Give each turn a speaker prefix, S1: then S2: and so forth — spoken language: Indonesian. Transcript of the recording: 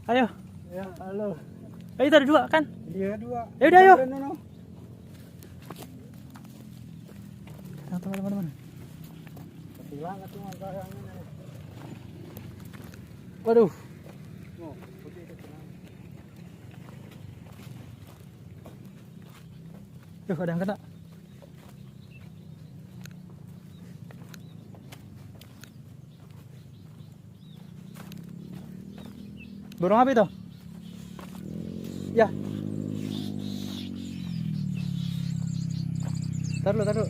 S1: Ayo.
S2: Ya, halo.
S1: Itu ada dua kan?
S2: Iya, dua.
S1: Ya udah, ayo. Nah, teman-teman.
S2: Hilang itu mangkanya.
S1: Waduh.
S2: Oh, putih itu hilang.
S1: Tuh, ada yang kena. Burung apa itu? Ya. Taruh.